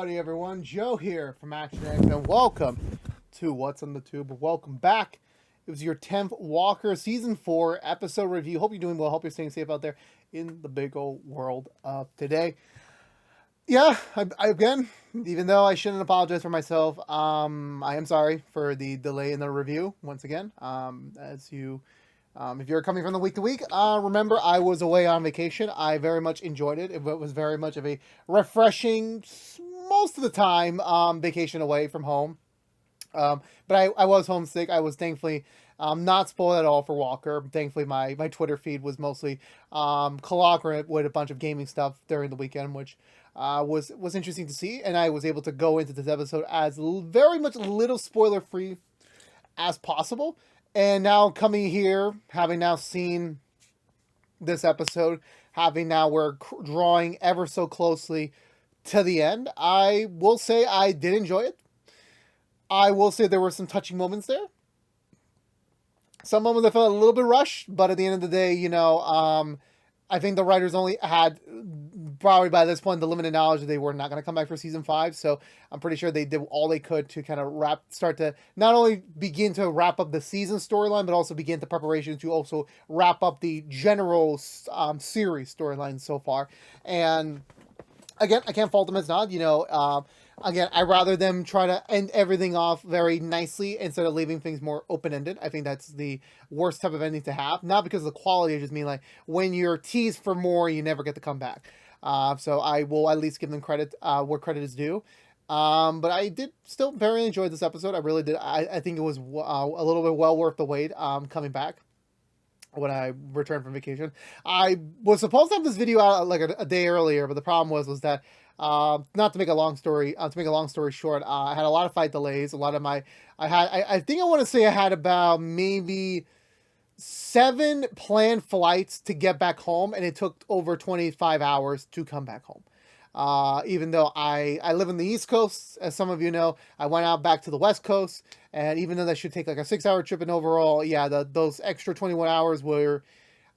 Howdy everyone, Joe here from ActionX, and welcome to What's on the Tube. Welcome back. It was your 10th Walker Season 4 episode review. Hope you're doing well. Hope you're staying safe out there in the big old world of today. Yeah, again, even though I shouldn't apologize for myself, I am sorry for the delay in the review once again. If you're coming from the week to week, remember I was away on vacation. I very much enjoyed it. It was very much of a refreshing, most of the time, vacation away from home. But I was homesick. I was thankfully not spoiled at all for Walker. Thankfully, my Twitter feed was mostly conglomerate with a bunch of gaming stuff during the weekend, which was interesting to see. And I was able to go into this episode as very much little spoiler free as possible. And now coming here, having now seen this episode, we're drawing ever so closely to the end, I will say I did enjoy it. I will say there were some touching moments there. Some moments I felt a little bit rushed, but at the end of the day, I think the writers only had, probably by this point, the limited knowledge that they were not going to come back for season 5. So I'm pretty sure they did all they could to kind of start to not only begin to wrap up the season storyline, but also begin the preparation to also wrap up the general series storyline so far. And again, I can't fault them as not, again, I'd rather them try to end everything off very nicely instead of leaving things more open-ended. I think that's the worst type of ending to have. Not because of the quality, I just mean like when you're teased for more, you never get to come back. So I will at least give them credit where credit is due. But I did still very enjoy this episode. I really did. I think it was a little bit well worth the wait coming back when I returned from vacation. I was supposed to have this video out like a day earlier, but the problem was that not to make a long story short, I had a lot of flight delays. I think I want to say I had about maybe 7 planned flights to get back home, and it took over 25 hours to come back home. Even though I live in the East Coast, as some of you know, I went out back to the West Coast, and even though that should take like a 6-hour trip, and overall, yeah, those extra 21 hours were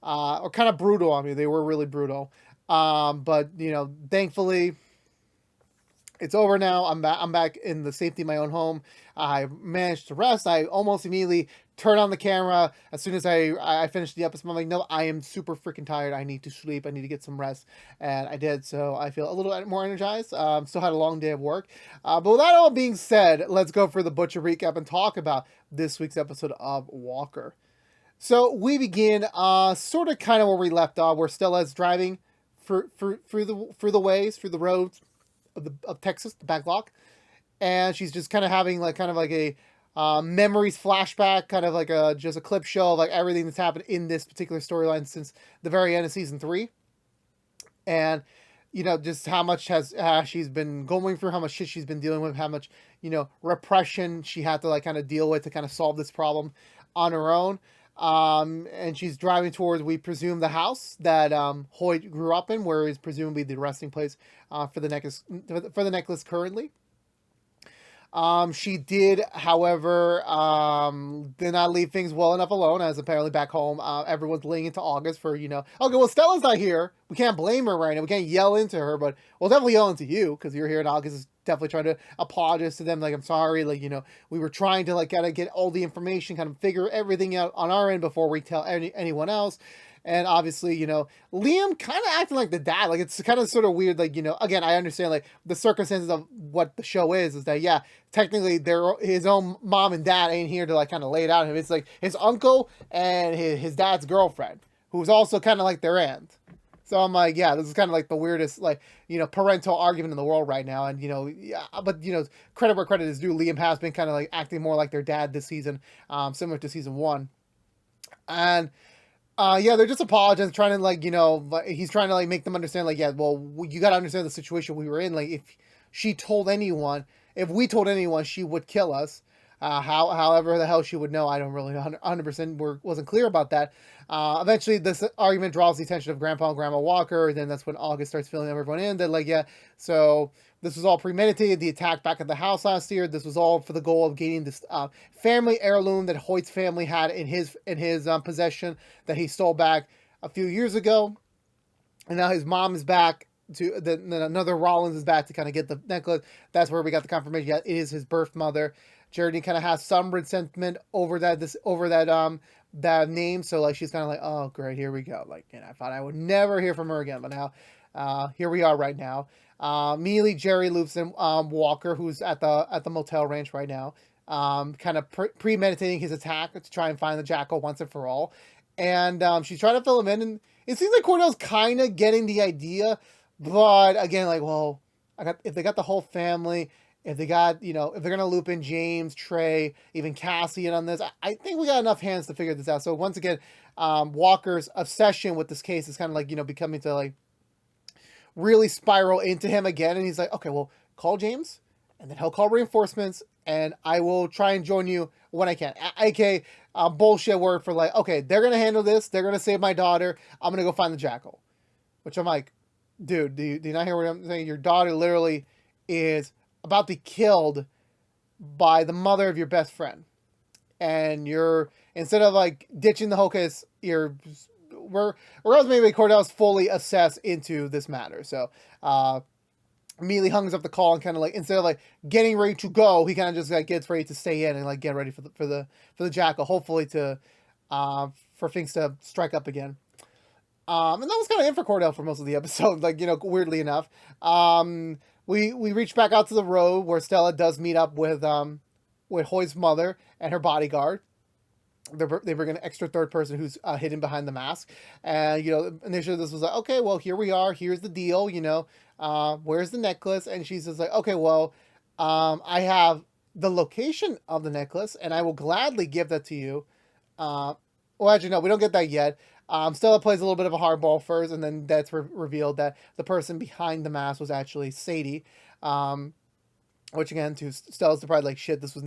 kind of brutal on me. They were really brutal. But thankfully, it's over now. I'm back in the safety of my own home. I managed to rest. I almost immediately turned on the camera as soon as I finished the episode. I'm like, no, I am super freaking tired. I need to sleep. I need to get some rest. And I did. So I feel a little more energized. Still had a long day of work. But with that all being said, let's go for the Butcher recap and talk about this week's episode of Walker. So we begin sort of kind of where we left off. Where Stella's driving through the roads of Texas, the backlog, and she's just kind of having like a memories flashback, kind of like just a clip show of like everything that's happened in this particular storyline since the very end of season 3, and just how much she's been going through, how much shit she's been dealing with, how much repression she had to like kind of deal with to kind of solve this problem on her own. And she's driving towards, we presume, the house that Hoyt grew up in, where is presumably the resting place for the necklace currently. She did, however, did not leave things well enough alone, as apparently back home, everyone's laying into August for, okay, well, Stella's not here. We can't blame her right now. We can't yell into her, but we'll definitely yell into you, because you're here, and August is definitely trying to apologize to them. Like, I'm sorry, like, we were trying to, like, kind of get all the information, kind of figure everything out on our end before we tell anyone else. And obviously, Liam kind of acting like the dad. Like, it's kind of sort of weird. Like, again, I understand, like, the circumstances of what the show is that, yeah, technically, his own mom and dad ain't here to, like, kind of lay it out on him. It's, like, his uncle and his dad's girlfriend, who's also kind of like their aunt. So I'm like, yeah, this is kind of like the weirdest, like, parental argument in the world right now. And, yeah, but, credit where credit is due. Liam has been kind of, like, acting more like their dad this season, similar to season 1. And yeah, they're just apologizing, trying to, like, he's trying to, like, make them understand, like, yeah, well, you got to understand the situation we were in. Like, if we told anyone, she would kill us. However the hell she would know, I don't really 100% wasn't clear about that. Eventually, this argument draws the attention of Grandpa and Grandma Walker. Then that's when August starts filling everyone in. They're like, yeah, so this was all premeditated. The attack back at the house last year. This was all for the goal of gaining this family heirloom that Hoyt's family had in his possession that he stole back a few years ago. And now his mom is back to then another Rollins is back to kind of get the necklace. That's where we got the confirmation. Yeah, it is his birth mother. Journey kind of has some resentment over that name. So like she's kind of like, oh great, here we go. Like, and I thought I would never hear from her again, but now here we are right now. Immediately Jerry loops in Walker, who's at the motel ranch right now, kind of premeditating his attack to try and find the jackal once and for all. And she's trying to fill him in, and it seems like Cordell's kind of getting the idea, but again, like, well, if they got the whole family, if they got, if they're gonna loop in James, Trey, even Cassie in on this, I think we got enough hands to figure this out. So once again, Walker's obsession with this case is kind of like, becoming to like really spiral into him again, and he's like, okay, well, call James, and then he'll call reinforcements, and I will try and join you when I can. AKA bullshit word for like, okay, they're gonna handle this, they're gonna save my daughter, I'm gonna go find the jackal. Which I'm like, dude, do you not hear what I'm saying? Your daughter literally is about to be killed by the mother of your best friend, and you're, instead of like ditching the whole case, we're else maybe Cordell's fully assessed into this matter. So immediately hangs up the call and kind of like, instead of like getting ready to go, he kind of just like gets ready to stay in and like get ready for the jackal, hopefully to for things to strike up again. And that was kind of it for Cordell for most of the episode, like, weirdly enough. We reach back out to the road where Stella does meet up with Hoy's mother and her bodyguard. They bring an extra third person who's hidden behind the mask. And, initially this was like, okay, well, here we are. Here's the deal, where's the necklace? And she's just like, okay, well, I have the location of the necklace and I will gladly give that to you. Well, actually, no, we don't get that yet. Stella plays a little bit of a hardball first, and then that's revealed that the person behind the mask was actually Sadie. Which again, to Stella's surprise, like, shit, this was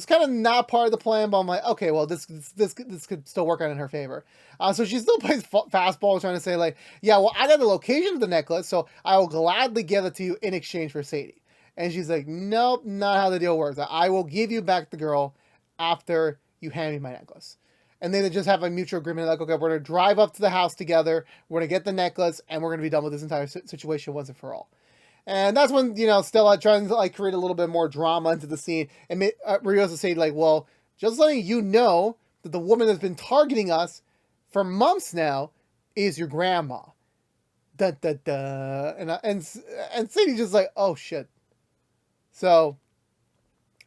kind of not part of the plan, but I'm like, okay, well, this could still work out in her favor. So she still plays fastball, trying to say like, yeah, well, I got the location of the necklace, so I will gladly give it to you in exchange for Sadie. And she's like, nope, not how the deal works. I will give you back the girl after you hand me my necklace. And they just have a mutual agreement, like, okay, we're going to drive up to the house together, we're going to get the necklace, and we're going to be done with this entire situation once and for all. And that's when, Stella trying to, like, create a little bit more drama into the scene. And Ryosa say, like, well, just letting you know that the woman that's been targeting us for months now is your grandma. Da da da. And Sadie's just like, oh, shit. So,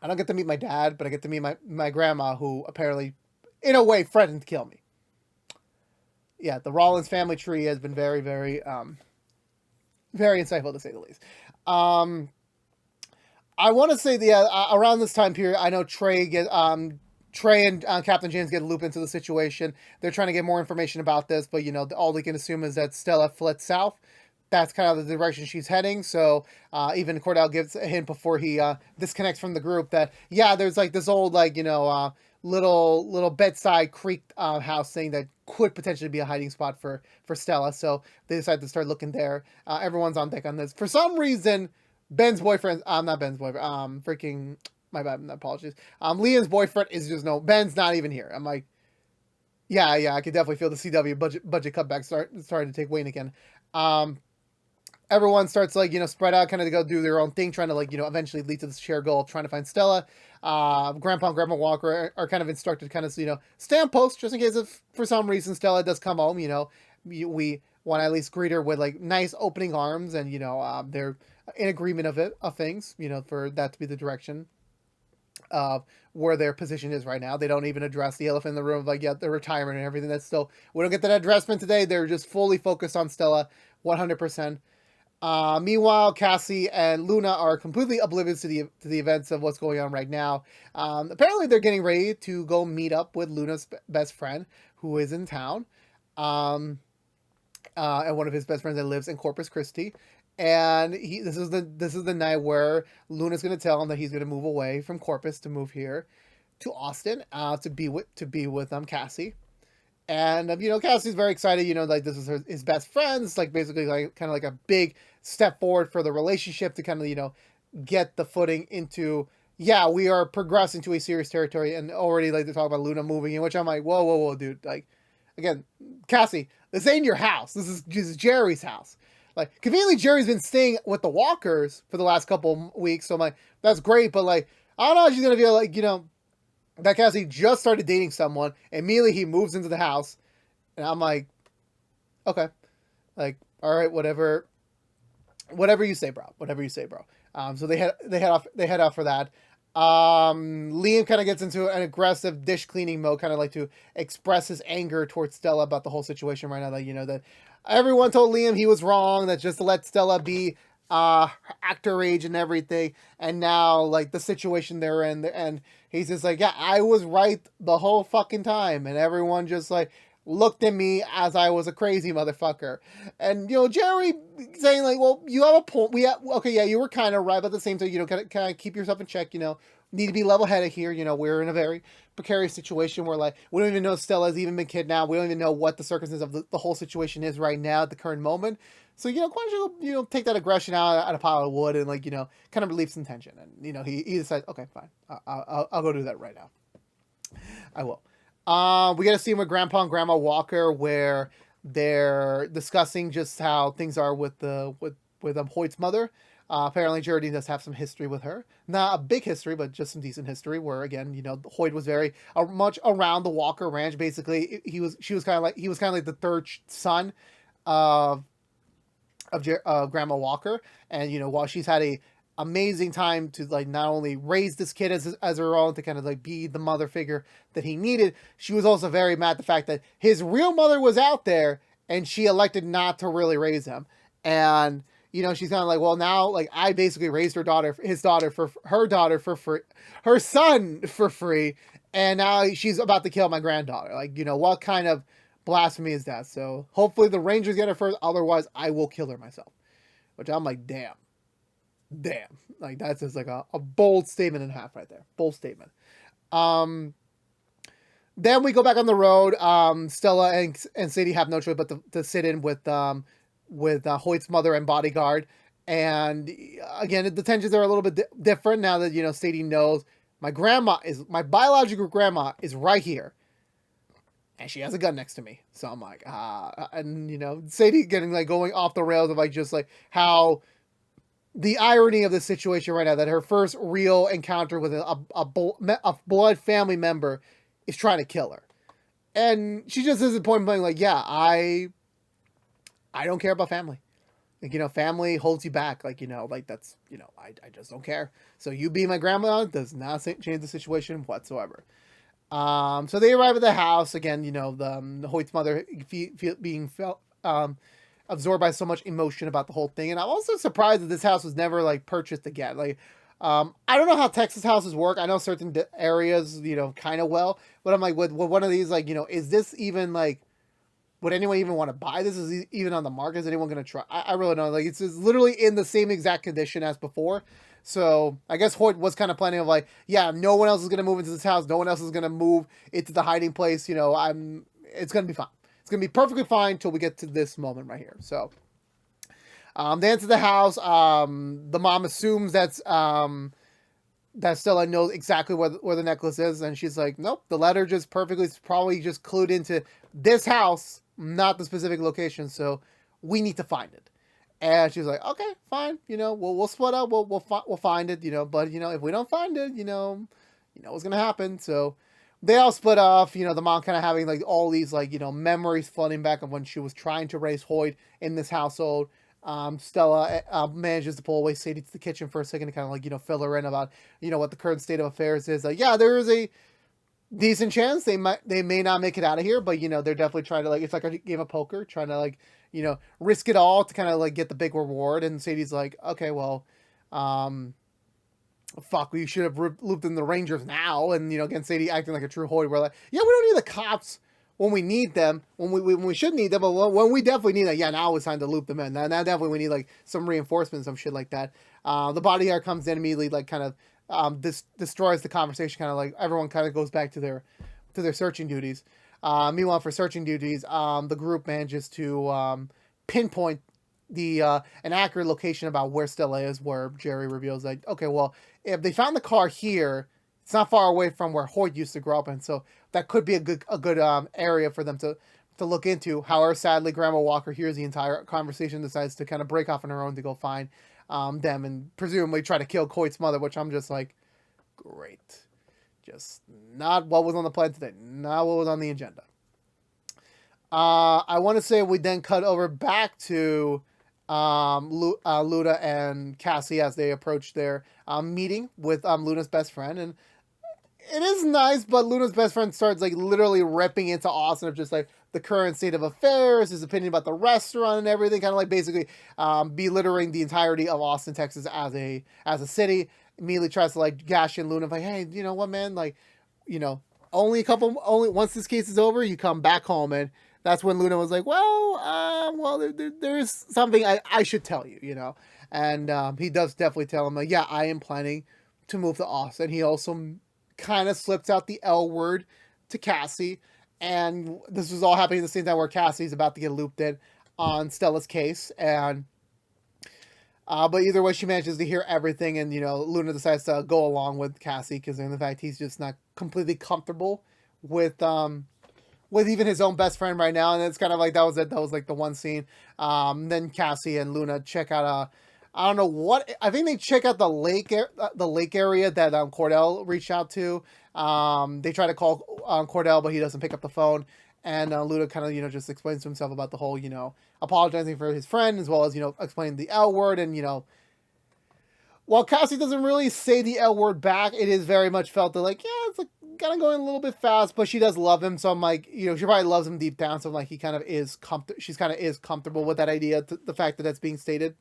I don't get to meet my dad, but I get to meet my grandma, who apparently, in a way, threatened to kill me. Yeah, the Rollins family tree has been very, very, very insightful, to say the least. I want to say around this time period, I know Trey and Captain James get looped into the situation. They're trying to get more information about this, but all they can assume is that Stella fled south. That's kind of the direction she's heading. So even Cordell gives a hint before he disconnects from the group that, yeah, there's like this old little bedside creek house thing that could potentially be a hiding spot for Stella. So they decide to start looking there. Everyone's on deck on this. For some reason, Ben's boyfriend, not Ben's boyfriend, freaking, my bad, apologies. Liam's boyfriend is just, Ben's not even here. I'm like, yeah, I could definitely feel the CW budget cutback starting to take Wayne again. Everyone starts spread out, kind of to go do their own thing, trying to eventually lead to this shared goal of trying to find Stella. Grandpa and Grandma Walker are kind of instructed to kind of stay on post just in case if for some reason Stella does come home. We want to at least greet her with nice opening arms, and they're in agreement of things. For that to be the direction of where their position is right now. They don't even address the elephant in the room of the retirement and everything. That's still, we don't get that addressment today. They're just fully focused on Stella 100%. Meanwhile, Cassie and Luna are completely oblivious to the events of what's going on right now. Apparently, they're getting ready to go meet up with Luna's best friend, who is in town, and one of his best friends that lives in Corpus Christi. And this is the night where Luna's going to tell him that he's going to move away from Corpus to move here to Austin to be with Cassie. And, Cassie's very excited, this is his best friend. It's basically kind of like a big step forward for the relationship to kind of, get the footing into, yeah, we are progressing to a serious territory. And already they talk about Luna moving in, which I'm like, whoa, dude. Again, Cassie, this ain't your house. This is Jerry's house. Like, conveniently, Jerry's been staying with the Walkers for the last couple weeks, so I'm like, that's great, but like, I don't know, she's gonna be like, that Cassie just started dating someone. Immediately, he moves into the house, and I'm like, okay, like, all right, whatever you say, bro. Whatever you say, bro. So they head off for that. Liam kind of gets into an aggressive dish cleaning mode, kind of like to express his anger towards Stella about the whole situation right now. That that everyone told Liam he was wrong. That just to let Stella be actor age and everything, and now like the situation they're in, and he's just like, yeah, I was right the whole fucking time, and everyone just like looked at me as I was a crazy motherfucker. And Jerry saying like, well, you have a point. Okay, yeah, you were kind of right, but at the same time, kind of keep yourself in check. Need to be level headed here. We're in a very precarious situation where like we don't even know if Stella's even been kidnapped. We don't even know what the circumstances of the whole situation is right now at the current moment. So why don't you take that aggression out at a pile of wood and like kind of relieve some tension. And he decides, okay, fine, I'll go do that right now. I will. We get a scene with Grandpa and Grandma Walker where they're discussing just how things are with Hoyt's mother. Apparently, Jerry does have some history with her. Not a big history, but just some decent history. Where again, Hoyt was very much around the Walker Ranch. Basically, he was kind of like the third son of Grandma Walker, and while she's had a amazing time to like not only raise this kid as her own, to kind of like be the mother figure that he needed, she was also very mad at the fact that his real mother was out there and she elected not to really raise him. And she's kind of like, well, now like I basically raised her son for free, and now she's about to kill my granddaughter. Like, what kind of blasphemy is that? So hopefully the Rangers get her first, otherwise I will kill her myself. Which I'm like, damn, like that's just like a bold statement and a half right there. Bold statement. Then we go back on the road. Stella and Sadie have no choice but to sit in with Hoyt's mother and bodyguard. And again, the tensions are a little bit different now that Sadie knows my biological grandma is right here, and she has a gun next to me. So I'm like, and Sadie getting like going off the rails of like just like how the irony of this situation right now, that her first real encounter with a blood family member is trying to kill her. And she just is at the point blank like, yeah, I don't care about family. Like, family holds you back. Like, like that's, I just don't care. So you being my grandma does not change the situation whatsoever. So they arrive at the house again, the Hoyt's mother being absorbed by so much emotion about the whole thing. And I'm also surprised that this house was never like purchased again. Like, I don't know how Texas houses work. I know certain areas, kind of well, but I'm like, with one of these, like, is this even like, would anyone even want to buy this? Is even on the market? Is anyone going to try? I really don't know. Like, it's literally in the same exact condition as before. So I guess Hoyt was kind of planning of like, yeah, no one else is going to move into this house. No one else is going to move into the hiding place. It's going to be fine. It's going to be perfectly fine till we get to this moment right here. So, they enter the house. The mom assumes that Stella knows exactly where the necklace is. And she's like, nope, the letter just probably just clued into this house, not the specific location. So we need to find it. And she's like, okay, fine. We'll split up. We'll find it, but if we don't find it, what's going to happen. So they all split off, the mom kind of having like all these like, memories flooding back of when she was trying to raise Hoyt in this household. Stella manages to pull away Sadie to the kitchen for a second to kind of like, fill her in about, what the current state of affairs is. Like, yeah, there is a decent chance they may not make it out of here, but they're definitely trying to like, it's like a game of poker, trying to like, risk it all to kind of like get the big reward. And Sadie's like, okay, well, fuck, we should have looped in the Rangers now. And again, Sadie acting like a true Hoyt. We're like, yeah, we don't need the cops when we need them, when we should need them, but when we definitely need them, yeah, now it's time to loop them in. Now definitely we need like some reinforcements, some shit like that. The bodyguard comes in immediately, like kind of destroys the conversation. Kind of like everyone kind of goes back to their searching duties. Meanwhile, for searching duties, the group manages to pinpoint an accurate location about where Stella is, where Jerry reveals like, okay, well, if they found the car here, it's not far away from where Hoyt used to grow up in, so that could be a good area for them to to look into. However, sadly, Grandma Walker hears the entire conversation, decides to kind of break off on her own to go find them and presumably try to kill Coit's mother, which I'm just like, great. Just not what was on the plan today. Not what was on the agenda. I want to say we then cut over back to Luna and Cassie as they approach their meeting with Luna's best friend. And it is nice, but Luna's best friend starts like literally ripping into Austin of just like the current state of affairs, his opinion about the restaurant and everything, kind of like basically belittling the entirety of Austin, Texas as a city. Immediately tries to like gash in Luna, like, hey, you know what, man, like, you know, only once this case is over, you come back home. And that's when Luna was like, well, there's something I should tell you, you know. And he does definitely tell him, like, yeah, I am planning to move to Austin. He also kind of slips out the L word to Cassie. And this was all happening at the same time where Cassie's about to get looped in on Stella's case. And but either way, she manages to hear everything. And, you know, Luna decides to go along with Cassie because in fact, he's just not completely comfortable with even his own best friend right now. And it's kind of like, that was it. That was like the one scene. Then Cassie and Luna check out I don't know what, I think they check out the lake area that Cordell reached out to. They try to call Cordell, but he doesn't pick up the phone. And Luna kind of, you know, just explains to himself about the whole, you know, apologizing for his friend, as well as, you know, explaining the L word. And, you know, while Cassie doesn't really say the L word back, it is very much felt that, like, yeah, it's like kind of going a little bit fast, but she does love him. So I'm like, you know, she probably loves him deep down. So I'm like, he kind of is comfortable with that idea, the fact that that's being stated.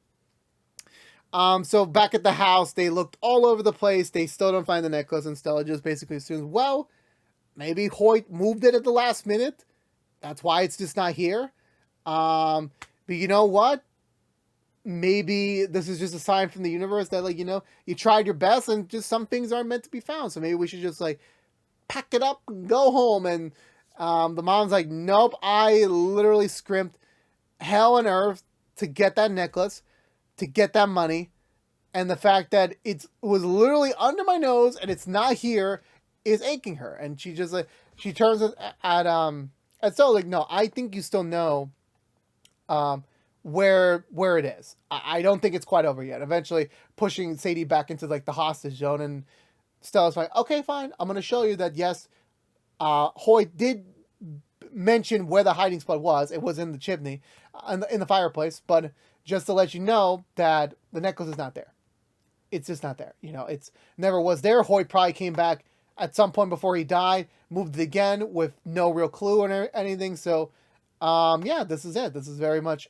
So back at the house, they looked all over the place. They still don't find the necklace, and Stella just basically assumes, well, maybe Hoyt moved it at the last minute. That's why it's just not here. But you know what? Maybe this is just a sign from the universe that, like, you know, you tried your best and just some things aren't meant to be found. So maybe we should just, like, pack it up and go home. And the mom's like, nope, I literally scrimped hell and earth to get that necklace, to get that money. And the fact that it was literally under my nose and it's not here is aching her. And she just, like, she turns at Stella, like, no, I think you still know where it is. I don't think it's quite over yet. Eventually pushing Sadie back into, like, the hostage zone, and Stella's like, okay, fine, I'm going to show you that, yes, Hoyt did mention where the hiding spot was. It was in the chimney, in the fireplace, but just to let you know that the necklace is not there. It's just not there. You know, it's never was there. Hoyt probably came back at some point before he died, moved it again with no real clue or anything. So, yeah, this is it. This is very much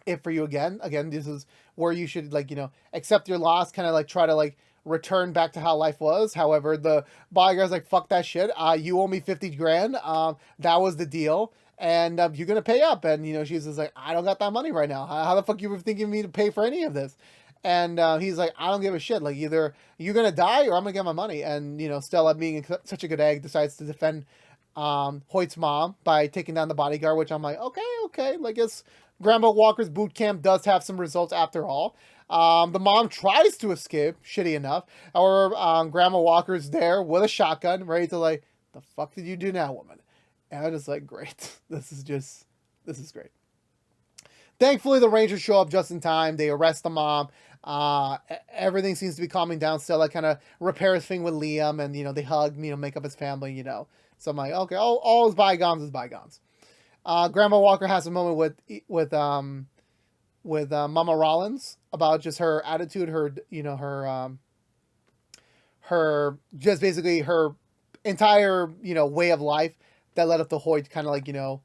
it for you again. Again, this is where you should, like, you know, accept your loss, kind of like try to, like, return back to how life was. However, the bodyguard's like, fuck that shit. You owe me 50 grand. That was the deal. And you're going to pay up. And, you know, she's just like, I don't got that money right now. How the fuck you were thinking of me to pay for any of this? And he's like, I don't give a shit. Like, either you're going to die or I'm going to get my money. And, you know, Stella, being such a good egg, decides to defend Hoyt's mom by taking down the bodyguard, which I'm like, okay. Like, I guess Grandma Walker's boot camp does have some results after all. The mom tries to escape, shitty enough. Or Grandma Walker's there with a shotgun, ready to, like, the fuck did you do now, woman? And I'm just like, great. This is great. Thankfully, the Rangers show up just in time. They arrest the mom. Everything seems to be calming down. Stella kind of repairs thing with Liam, and, you know, they hug, you know, make up his family, you know. So I'm like, okay, all is bygones is bygones. Grandma Walker has a moment with Mama Rollins about just her attitude, her, you know, her just basically her entire, you know, way of life that led up to Hoyt kind of, like, you know,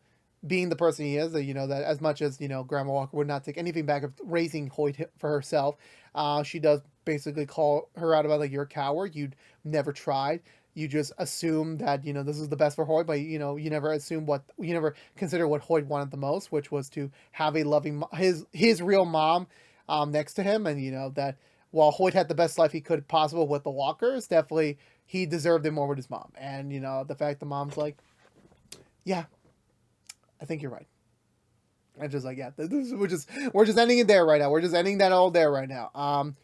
being the person he is. You know, that as much as, you know, Grandma Walker would not take anything back of raising Hoyt for herself, she does basically call her out about, like, you're a coward. You'd never tried. You just assume that, you know, this is the best for Hoyt, but, you know, you never consider what Hoyt wanted the most, which was to have a loving, his real mom next to him. And, you know, that while Hoyt had the best life he could possible with the Walkers, definitely he deserved it more with his mom. And, you know, the fact the mom's like, yeah, I think you're right. And just like, yeah, we're just ending it there right now. We're just ending that all there right now.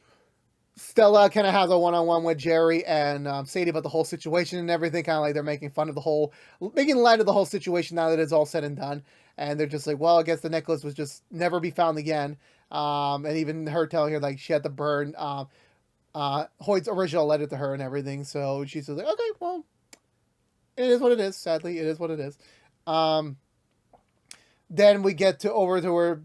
Stella kind of has a one-on-one with Jerry and Sadie about the whole situation and everything. Kind of like they're making fun of the whole, making light of the whole situation now that it's all said and done. And they're just like, well, I guess the necklace was just never be found again. And even her telling her like she had to burn Hoyt's original letter to her and everything. So she's like, okay, well, it is what it is. Sadly, it is what it is. Um, then we get to over to where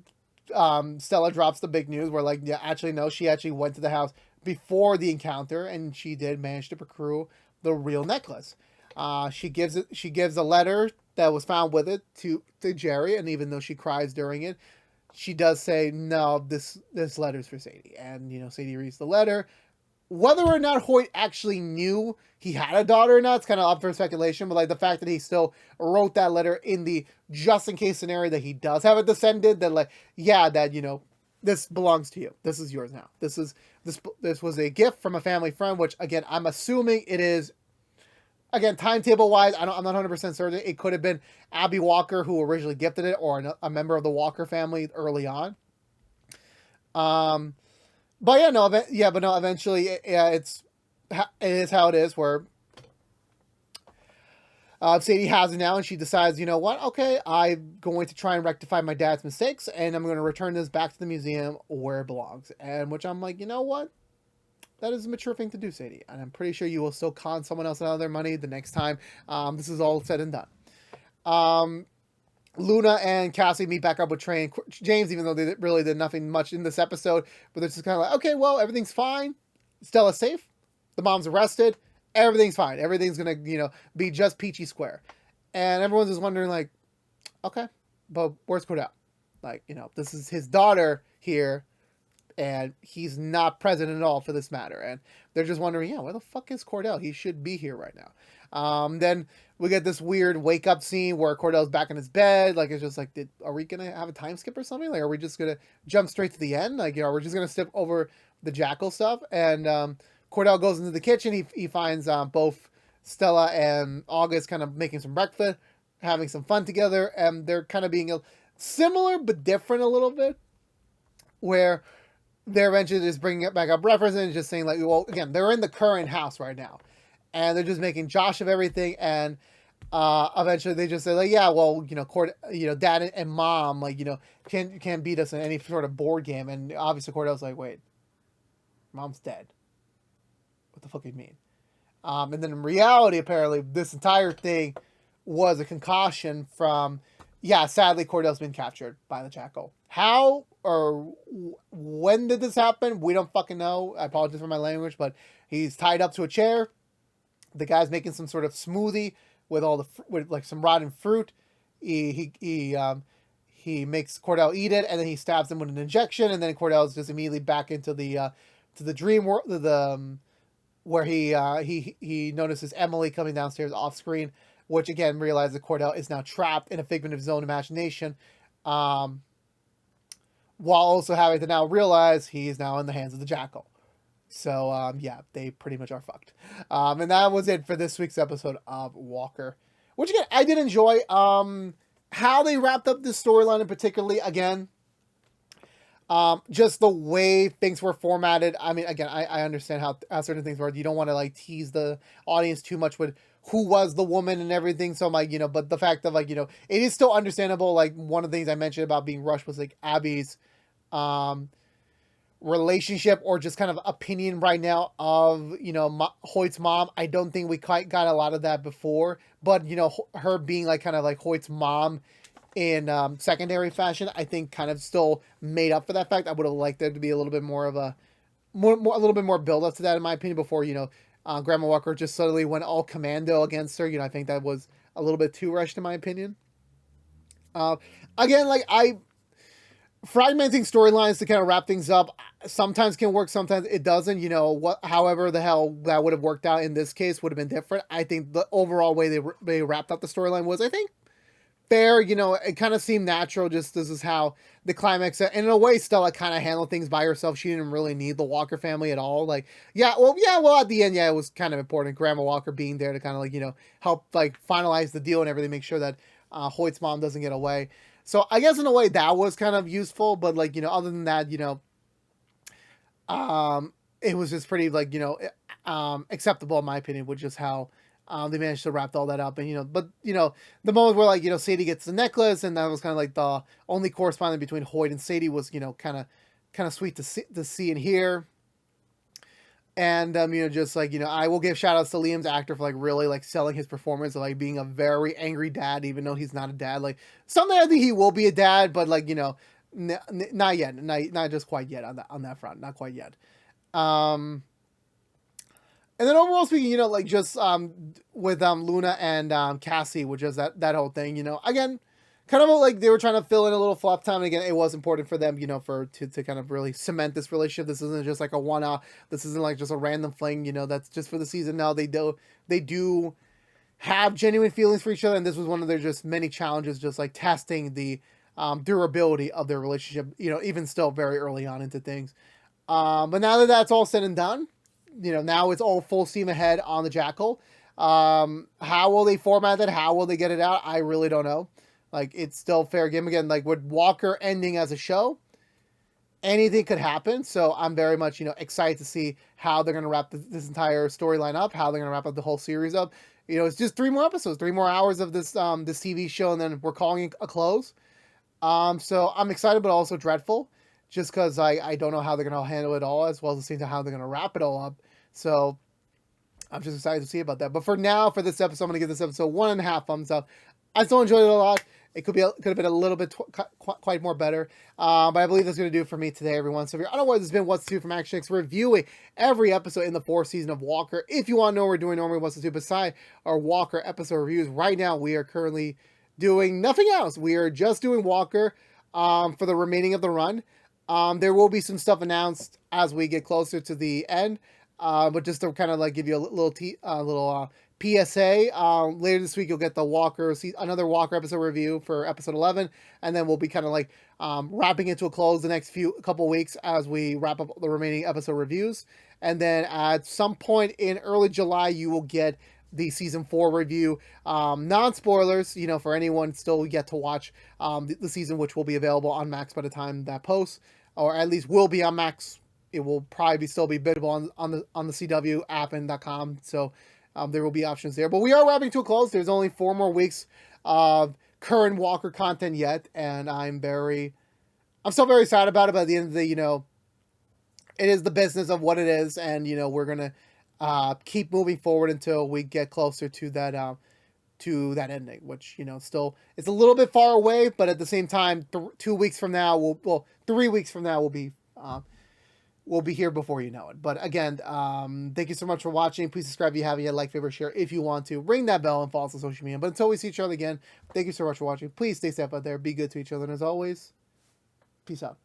Stella drops the big news. Where like, yeah, actually no, she actually went to the house before the encounter, and she did manage to procure the real necklace. She gives a letter that was found with it to Jerry, and even though she cries during it, she does say, no, this letter's for Sadie. And Sadie reads the letter. Whether or not Hoyt actually knew he had a daughter or not, it's kind of up for speculation. But like the fact that he still wrote that letter in the just in case scenario that he does have a descendant, that like, yeah, that this belongs to you. This is yours now. This was a gift from a family friend, which again I'm assuming it is. Again, timetable wise, I'm not 100% certain. It could have been Abby Walker who originally gifted it, or a member of the Walker family early on. But yeah, no, but no. Eventually, yeah, it is how it is. Where Sadie has it now, and she decides, you know what? Okay, I'm going to try and rectify my dad's mistakes, and I'm going to return this back to the museum where it belongs. And which I'm like, you know what? That is a mature thing to do, Sadie, and I'm pretty sure you will still con someone else out of their money the next time this is all said and done. Luna and Cassie meet back up with Trey and James, even though they really did nothing much in this episode. But they're just kind of like, okay, well, everything's fine. Stella's safe. The mom's arrested. Everything's fine. Everything's going to, be just peachy square. And everyone's just wondering, like, okay, but where's Cordell? Like, this is his daughter here, and he's not present at all for this matter. And they're just wondering, yeah, where the fuck is Cordell? He should be here right now. Then we get this weird wake up scene where Cordell's back in his bed. Like, it's just like, are we going to have a time skip or something? Like, are we just going to jump straight to the end? Like, we're just going to skip over the Jackal stuff. And Cordell goes into the kitchen. He finds both Stella and August kind of making some breakfast, having some fun together. And they're kind of being similar but different a little bit, where they're eventually just bringing it back up reference and just saying like, well, again, they're in the current house right now, and they're just making Josh of everything. And eventually they just say like, yeah, well, Dad and Mom, like, can't beat us in any sort of board game. And obviously Cordell's like, wait, Mom's dead. What the fuck do you mean? And then in reality, apparently, this entire thing was a concoction from, yeah, sadly, Cordell's been captured by the Jackal. How or when did this happen? We don't fucking know. I apologize for my language, but he's tied up to a chair. The guy's making some sort of smoothie with with like some rotten fruit. He makes Cordell eat it, and then he stabs him with an injection, and then Cordell's just immediately back into the to the dream world, where he notices Emily coming downstairs off screen, which again realizes that Cordell is now trapped in a figment of his own imagination, while also having to now realize he is now in the hands of the Jackal. So yeah, they pretty much are fucked. And that was it for this week's episode of Walker, which again I did enjoy. How they wrapped up this storyline, and particularly again, just the way things were formatted. I mean, again, I understand how certain things were. You don't want to like tease the audience too much with who was the woman and everything. So I'm like, but the fact of like, it is still understandable. Like one of the things I mentioned about being rushed was like Abby's, relationship or just kind of opinion right now of, Hoyt's mom. I don't think we quite got a lot of that before, but her being like kind of like Hoyt's mom in secondary fashion, I think kind of still made up for that fact. I would have liked there to be a little bit more of a little bit more build up to that, in my opinion, before Grandma Walker just suddenly went all commando against her. I think that was a little bit too rushed, in my opinion. Again, like fragmenting storylines to kind of wrap things up sometimes can work, sometimes it doesn't. However the hell that would have worked out in this case would have been different. I think the overall way they wrapped up the storyline was, I think, fair. It kind of seemed natural. Just this is how the climax, and in a way, Stella kind of handled things by herself. She didn't really need the Walker family at all. Like, well, at the end, yeah, it was kind of important. Grandma Walker being there to kind of like help like finalize the deal and everything, make sure that Hoyt's mom doesn't get away. So I guess in a way that was kind of useful. But like other than that, it was just pretty like acceptable in my opinion, with just how they managed to wrap all that up. And but the moment where like Sadie gets the necklace, and that was kind of like the only correspondence between Hoyt and Sadie was kind of sweet to see and hear. And just like I will give shout outs to Liam's actor for like really like selling his performance of like being a very angry dad, even though he's not a dad. Like someday I think he will be a dad, but like not yet, not just quite yet on that front, not quite yet. Um, and then overall speaking, like just with Luna and Cassie, which is that whole thing, again, kind of like they were trying to fill in a little flop time. And again, it was important for them, to kind of really cement this relationship. This isn't just like a one off. This isn't like just a random fling, that's just for the season. Now they do have genuine feelings for each other, and this was one of their just many challenges, just like testing the durability of their relationship. Even still very early on into things. But now that that's all said and done, now it's all full steam ahead on the Jackal. How will they format it? How will they get it out? I really don't know. Like, it's still fair game. Again, like with Walker ending as a show, anything could happen. So I'm very much, excited to see how they're going to wrap this entire storyline up, how they're going to wrap up the whole series up. It's just 3 more episodes, 3 more hours of this TV show, and then we're calling it a close. So I'm excited, but also dreadful, just because I don't know how they're going to handle it all, as well as the same time how they're going to wrap it all up. So I'm just excited to see about that. But for now, for this episode, I'm going to give this episode 1.5 thumbs up. I still enjoyed it a lot. It could have been a little bit quite more better. But I believe that's going to do it for me today, everyone. So if you're unaware, this has been What's to Do from ActionX, reviewing every episode in the 4th season of Walker. If you want to know what we're doing normally, What's to Do beside our Walker episode reviews, right now we are currently doing nothing else. We are just doing Walker for the remaining of the run. There will be some stuff announced as we get closer to the end. But just to kind of like give you a little PSA, later this week you'll get the another Walker episode review for episode 11, and then we'll be kind of like wrapping it to a close the next couple weeks as we wrap up the remaining episode reviews. And then at some point in early July, you will get the season 4 review, non-spoilers, for anyone still yet to watch the season, which will be available on Max by the time that posts, or at least will be on Max. It will probably still be biddable on the CW app and .com. So there will be options there. But we are wrapping to a close. There's only 4 more weeks of current Walker content yet, and I'm still very sad about it. But at the end of the day, it is the business of what it is, and we're gonna keep moving forward until we get closer to that ending, which still it's a little bit far away, but at the same time, 2 weeks from now, 3 weeks from now, we'll be here before you know it. But again, thank you so much for watching. Please subscribe if you haven't yet. Like, favorite, share if you want to. Ring that bell and follow us on social media. But until we see each other again, thank you so much for watching. Please stay safe out there. Be good to each other. And as always, peace out.